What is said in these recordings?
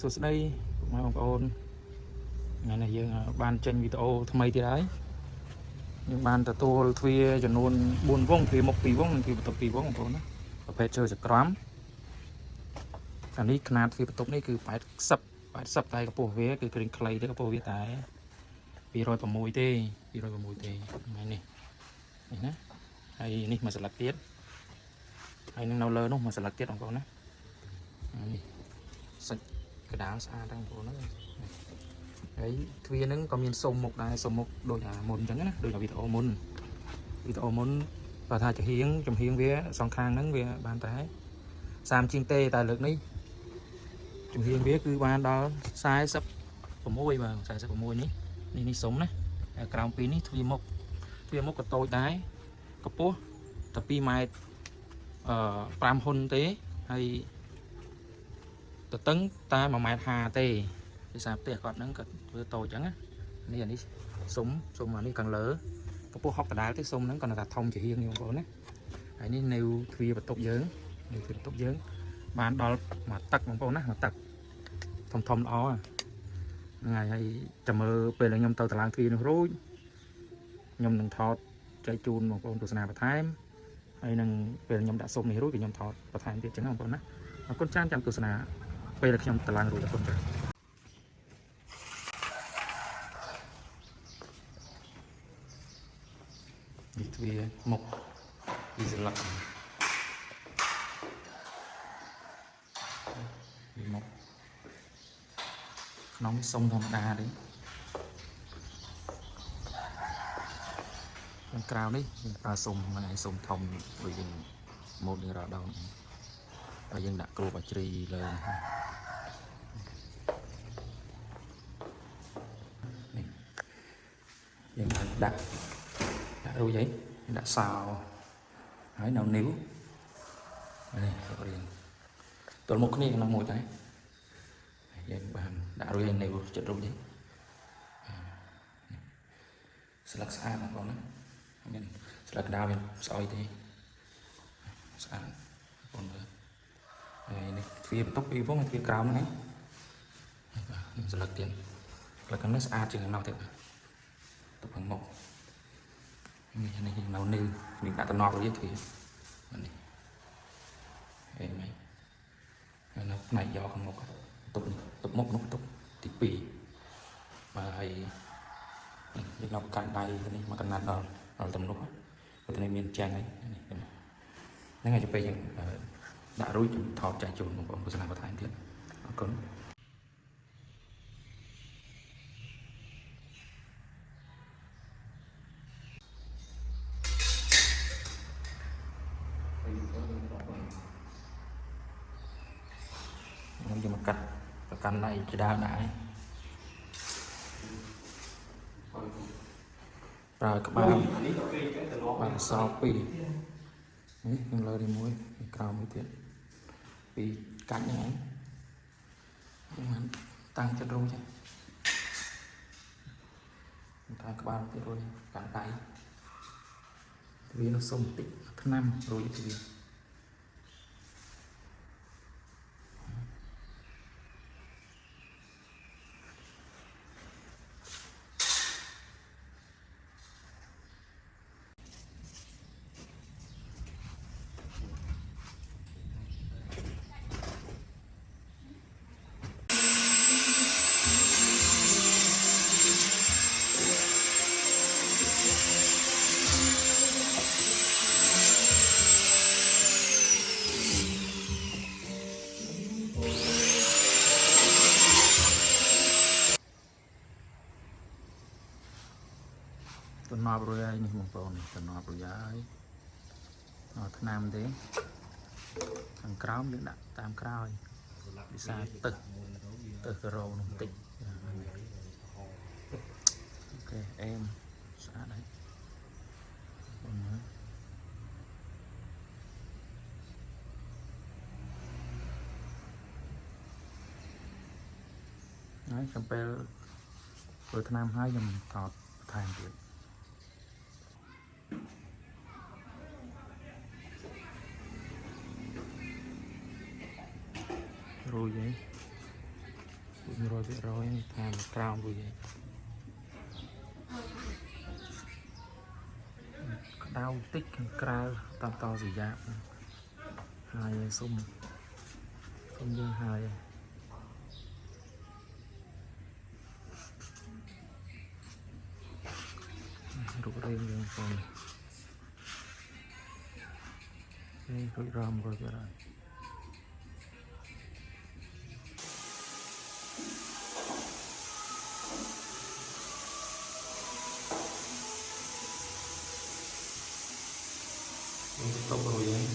សួស្តីបងប្អូនថ្ងៃនេះយើងបានចេញវីដេអូថ្មីទៀតហើយយើងបានទទួលទ្វារចំនួន4វងទ្វារមុខ2វងនិងទ្វារបន្ទប់2វងបងប្អូនណាប្រភេទជើចក្រមអានេះຂະຫນາດទ្វារបន្ទប់នេះគឺ80តែកម្ពស់វាគឺគ្រឿងខ្លីទេកម្ពស់វាតែ206ទេថ្ងៃនេះណាហើយនេះមួយស្លឹកទៀតហើយនឹងនៅលើនោះមួយស្លឹកទៀតបងប្អូនណានេះសាច់កដាលស្អាតបងប្អូនណាហើយទ្វារហ្នឹងក៏មានសុំមុខដែរសុំមុខដូចអាមុនអញ្ចឹងណាដូចវីដេអូមុនបើថាចំហៀងវាសងខាងហ្នឹងវាបានតែ30ជាងទេតែលើកនេះចំហៀងវាគឺបានដល់46បាទ46នេះសុំណាក្រោមពីនេះទ្វារមុខក៏តូចដែរកម្ពស់តែ2ម៉ែត្រ5ហ៊ុនទេហើយតឹងតែ1ម៉ែត្រ50ទេដោយសារផ្ទះគាត់ហ្នឹងគាត់ធ្វើតូចអញ្ចឹងណានេះអានេះសុំអានេះខាងលើកម្ពស់60កដាលទេសុំហ្នឹងគាត់ថាធំជាហៀងបងប្អូនណាហើយនេះនៅទ្វារបន្ទប់យើងបានដល់មួយទឹកបងប្អូនណាមួយទឹកធំល្អហ្នឹងហើយចាំមើលពេលខ្ញុំទៅតឡាងទ្វារនោះរួចខ្ញុំនឹងថតចែកជូនបងប្អូនទស្សនាបន្ថែមហើយនឹងពេលខ្ញុំដាក់សុំនេះរួចខ្ញុំថតបន្ថែមទៀតចឹងបងប្អូនណាអរគុណច្រើនចាំទស្សនាពេលខ្ញុំតឡាងរួចអរគុណច្រើននេះទ្វារមុខពីស្លឹកមុខក្នុងសុំធម្មតាទេខាងក្រៅនេះយើងប្រើសុំហ្នឹងឯងសុំធំដូចយើងម៉ូតយើងរកដងហើយយើងដាក់គ្រូបាជ្រីលើនេះយើងដាក់រួចហើយដាក់សោហើយនៅនីវនេះរៀងទល់មុខគ្នាក្នុងមួយដែរយើងបានដាក់រួចនីវចិត្តរួចហើយស្លឹកស្អាតបងប្អូនណាមានស្លឹកដាវមានស្អុយទេស្អាតបងប្អូនមើលហើយនេះទ្វារបន្ទប់ពីវងទ្វារក្រោមហ្នឹងឯងស្លឹកទៀតស្លឹកខាងនេះស្អាតជាងខាងនោះទៀតទៅខាងមុខនេះនៅនេះដាក់តំណប់រួចទ្វារនេះអេម៉េចហើយនៅផ្នែកយកខាងមុខទុកមុខនោះទុកទី2បាទហើយយើងនៅកាន់ដៃនេះមកកណាត់ដល់ទំនុកព្រោះតែមានចាំងហ្នឹងហើយទៅពេលយើងដាក់រួចថតចែកជូនបងប្អូនទស្សនាបន្ថែមទៀតអរគុណខ្ញុំយកមកកាត់ប្រកាន់ដៃចដាលដែរប្រើក្បាលបានសល់2នេះខ្ញុំលើនេះមួយក្រោមមួយទៀត2កាច់ហ្នឹងឯងខ្ញុំតាំងចិត្តរួចហើយតាំងក្បាលទៀតរួចកាន់ដៃវានោះសុំបន្តិចថ្នាំរួចទៅវាតំណប់រួចហើយនេះបងប្អូនតំណប់រួចហើយថ្នាំទេខាងក្រោមយើងដាក់តាមក្រោយវិសាទឹកការ៉ូនោះបន្តិចអូខេអេមស្អាតហើយបងមើលហើយចាំពេលធ្វើថ្នាំហើយខ្ញុំថតបន្ថែមទៀតរួចហើយ 100% tham crown rồi vậy đau tích crown tam to gì dạ hai sung sung dương hai rủ riêng dương còn đây rủi rom rồi vậy rồi tốc rồi vậy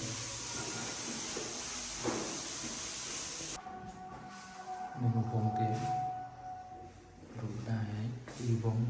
mình một vòng kia rủ đài ấy đi vòng